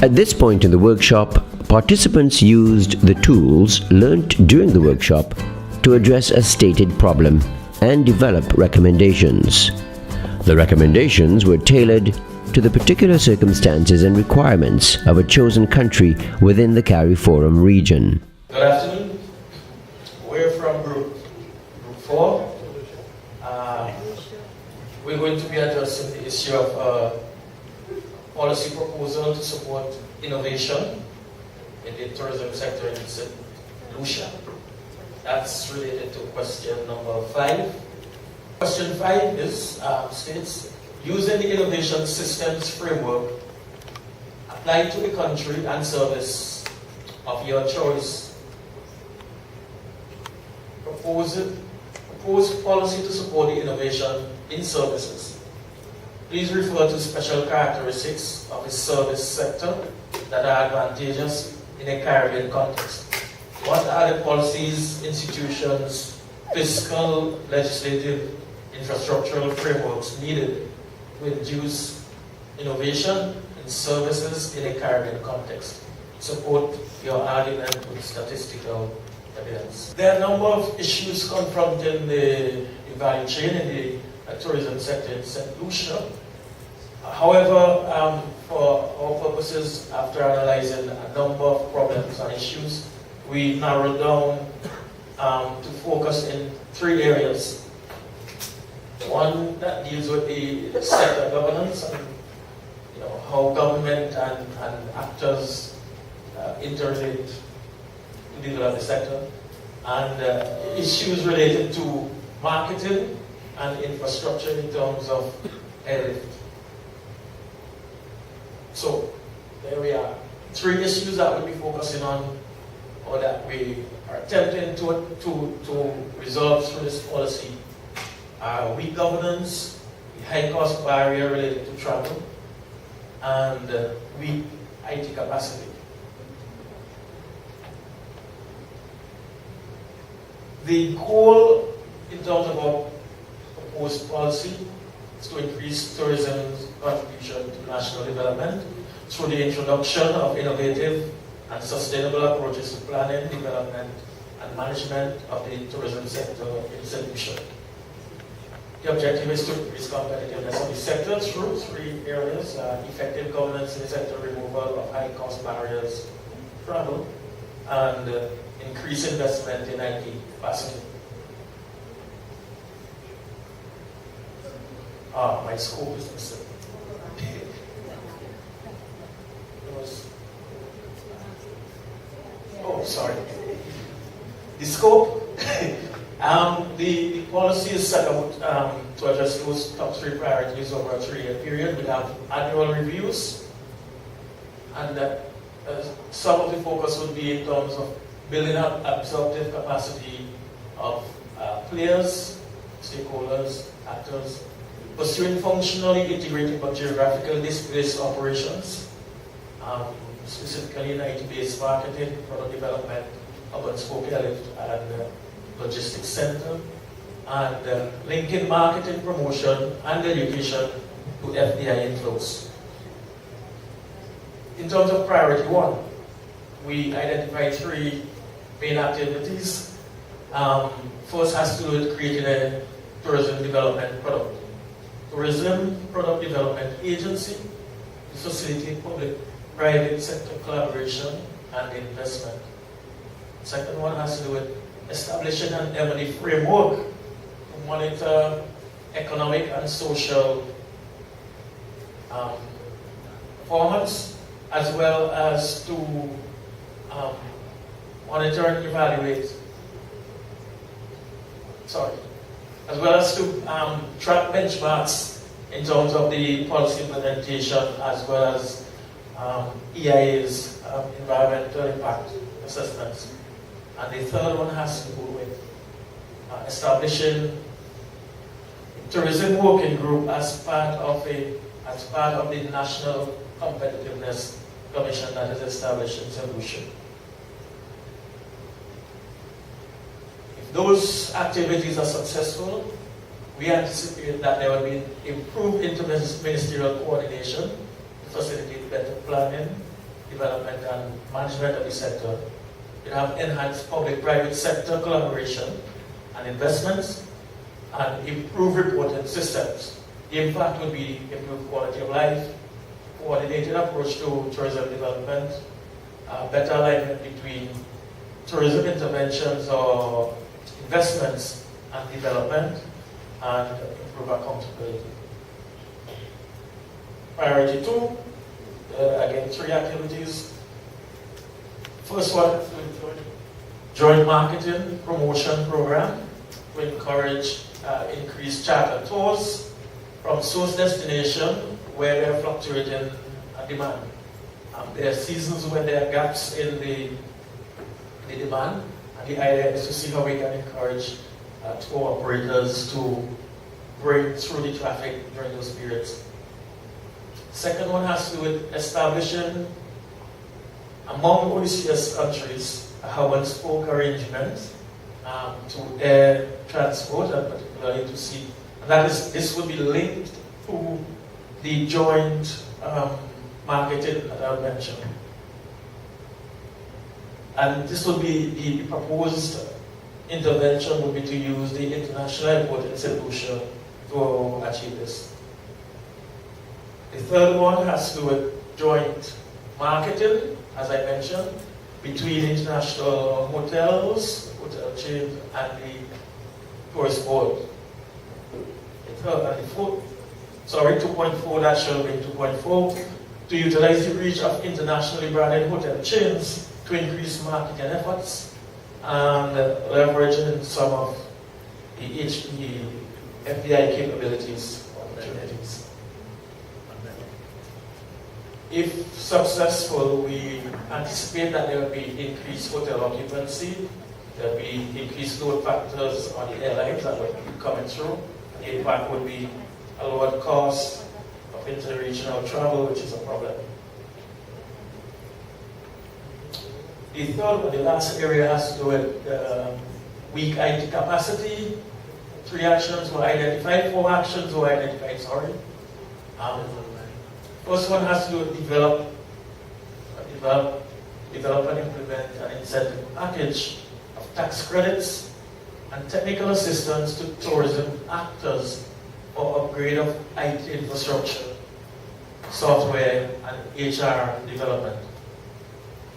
At this point in the workshop, participants used the tools learnt during the workshop to address a stated problem and develop recommendations. The recommendations were tailored to the particular circumstances and requirements of a chosen country within the CARIFORUM region. Good afternoon. We're from Group 4. We're going to be addressing the issue of policy proposal to support innovation in the tourism sector in St. Lucia. That's related to question number 5. Question 5 is, states, using the innovation systems framework applied to the country and service of your choice. Proposed policy to support the innovation in services. Please refer to special characteristics of the service sector that are advantageous in a Caribbean context. What are the policies, institutions, fiscal, legislative, infrastructural frameworks needed to induce innovation in services in a Caribbean context? Support your argument with statistical evidence. There are a number of issues confronting the value chain in the tourism sector in St. Lucia. However, for our purposes, after analyzing a number of problems and issues, we narrowed down to focus in 3 areas. One that deals with the sector governance and how government and actors interrelate to develop the sector, and issues related to marketing and infrastructure in terms of airlift. So there we are. 3 issues that we'll be focusing on, or that we are attempting to resolve through this policy, are weak governance, the high cost barrier related to travel, and weak IT capacity. The goal in terms of our proposed policy is to increase tourism's contribution to national development through the introduction of innovative and sustainable approaches to planning, development, and management of the tourism sector in St. Lucia. The objective is to increase competitiveness of the sector through 3 areas: effective governance in the sector, removal of high-cost barriers, travel, and increase investment in IT capacity. My scope is missing. Oh, sorry. The scope, the policy is set out to address those top 3 priorities over a 3-year period. We have annual reviews, and some of the focus would be in terms of building up absorptive capacity of players, stakeholders, actors, pursuing functionally integrated but geographically displaced operations, specifically in IT-based marketing, product development, urban spoke airlift, and logistics center, and linking marketing, promotion, and education to FDI inflows. In terms of priority 1, we identified 3 main activities. First has to do with creating a tourism development product. Tourism Product Development Agency to facilitate public-private sector collaboration and investment. Second one has to do with establishing an M&E framework to monitor economic and social performance, as well as to monitor and evaluate, as well as to track benchmarks in terms of the policy implementation, as well as EIA's environmental impact assessments. And the third one has to do with establishing a tourism working group as part of the National Competitiveness Commission that is established in St. Lucia. If those activities are successful, we anticipate that there will be improved interministerial coordination to facilitate better planning, development and management of the sector. It have enhanced public-private sector collaboration and investments and improve reporting systems. The impact would be improved quality of life, coordinated approach to tourism development, better alignment between tourism interventions or investments and development, and improve accountability. Priority 2, again, 3 activities. First one, joint marketing promotion program to encourage increased charter tours from source destination where there are fluctuating demand. There are seasons when there are gaps in the demand, and the idea is to see how we can encourage tour operators to break through the traffic during those periods. Second one has to do with establishing among OECS countries a hub and spoke arrangement to air transport and particularly to sea. And this would be linked to the joint marketing that I mentioned. And this would be the proposed intervention would be to use the International Airport Solution to achieve this. The third one has to do with joint marketing, as I mentioned, between international hotels, hotel chains, and the tourist board. The third and the fourth, 2.4, that shall be 2.4, to utilize the reach of internationally branded hotel chains to increase marketing efforts and leveraging some of the FDI capabilities opportunities. If successful, we anticipate that there will be increased hotel occupancy, there will be increased load factors on the airlines that will be coming through. The impact would be a lower cost of interregional travel, which is a problem. The third one, the last area, has to do with weak IT capacity. 3 actions were identified, 4 actions were identified, sorry. First one has to do with develop and implement an incentive package of tax credits and technical assistance to tourism actors for upgrade of IT infrastructure, software, and HR development.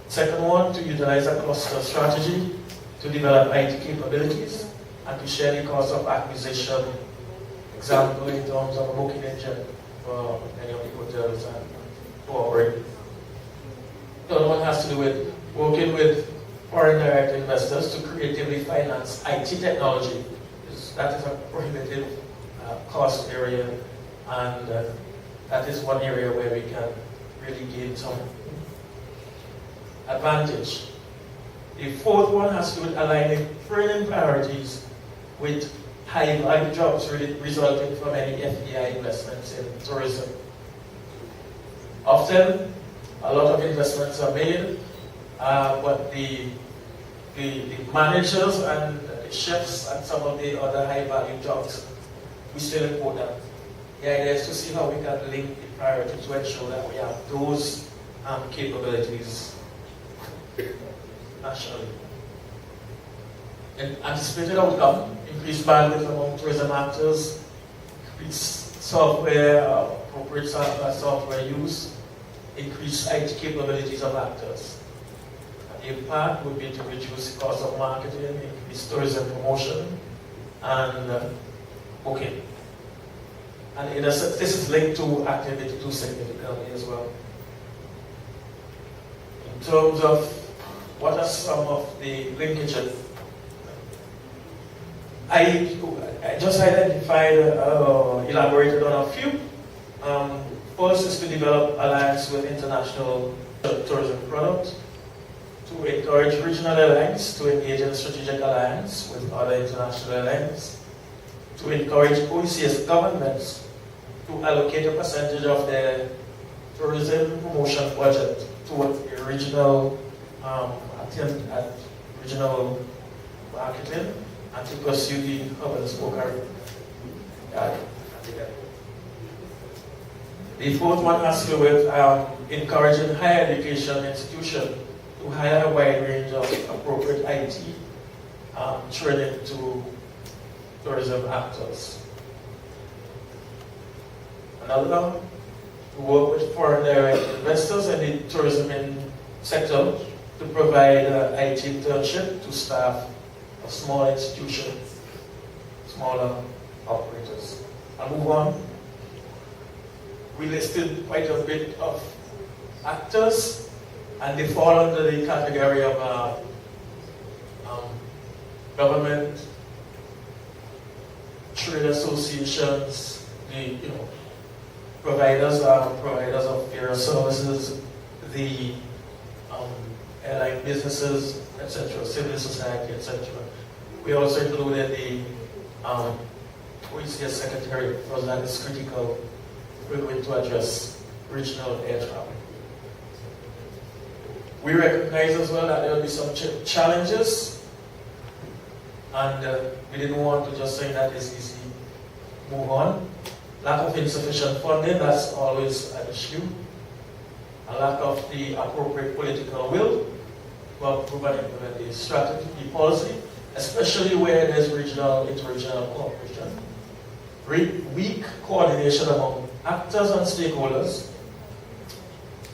Second one, to utilize a cluster strategy to develop IT capabilities and to share the cost of acquisition, example in terms of a booking engine for many of the hotels and to operate. Third one has to do with working with foreign direct investors to creatively finance IT technology. That is a prohibitive cost area, and that is one area where we can really gain some advantage. The fourth one has to do with aligning training priorities with high-value jobs resulting from any FDI investments in tourism. Often, a lot of investments are made, but the managers and the chefs and some of the other high-value jobs, we still import them. The idea is to see how we can link the priority to ensure that we have those capabilities nationally. An anticipated outcome: increased bandwidth among tourism actors, increased software, appropriate software use, increased IT capabilities of actors. The impact would be to reduce the cost of marketing, increase tourism promotion, and booking. And this is linked to activity 2 significantly as well. In terms of what are some of the linkages, I just identified, elaborated on a few. First is to develop alliance with international tourism products, to encourage regional airlines to engage in strategic alliance with other international airlines, to encourage OECS governments to allocate a percentage of their tourism promotion budget towards a regional attempt at regional marketing, and to pursue the hub and spoke. The The fourth one has to do with encouraging higher education institutions to hire a wide range of appropriate IT training to tourism actors. Another one, to work with foreign direct investors in the tourism sector to provide IT internship to staff of small institutions, smaller operators. I'll move on. We listed quite a bit of actors, and they fall under the category of government, trade associations, the providers of various services, the airline businesses, etc., civil society, etc. We also included the OECS Secretary, because that is critical if we're going to address regional air travel. We recognize as well that there will be some challenges, and we didn't want to just say that it's easy, move on. Lack of insufficient funding, that's always an issue. A lack of the appropriate political will to approve and implement the strategy, the policy, especially where there's regional, interregional cooperation. Weak coordination among actors and stakeholders,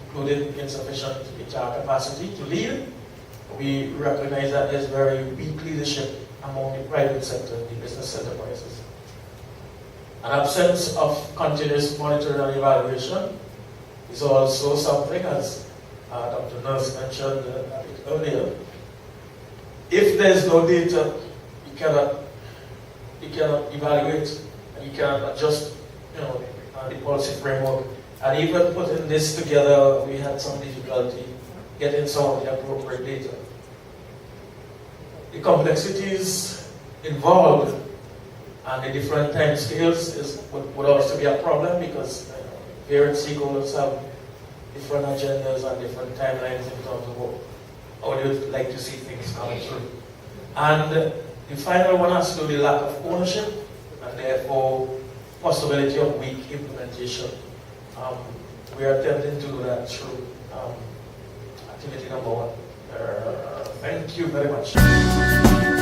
including insufficient HR capacity to lead. We recognize that there's very weak leadership among the private sector, the business enterprises. An absence of continuous monitoring and evaluation is also something, as Dr. Nurse mentioned a bit earlier. If there's no data, you cannot evaluate, and you cannot adjust the policy framework. And even putting this together, we had some difficulty getting some of the appropriate data. The complexities involved and the different time scales would also be a problem, because various stakeholders have different agendas and different timelines in terms of how they would like to see things coming through. And the final one has to do with the lack of ownership, and therefore possibility of weak implementation. We are attempting to do that through activity number 1. Thank you very much.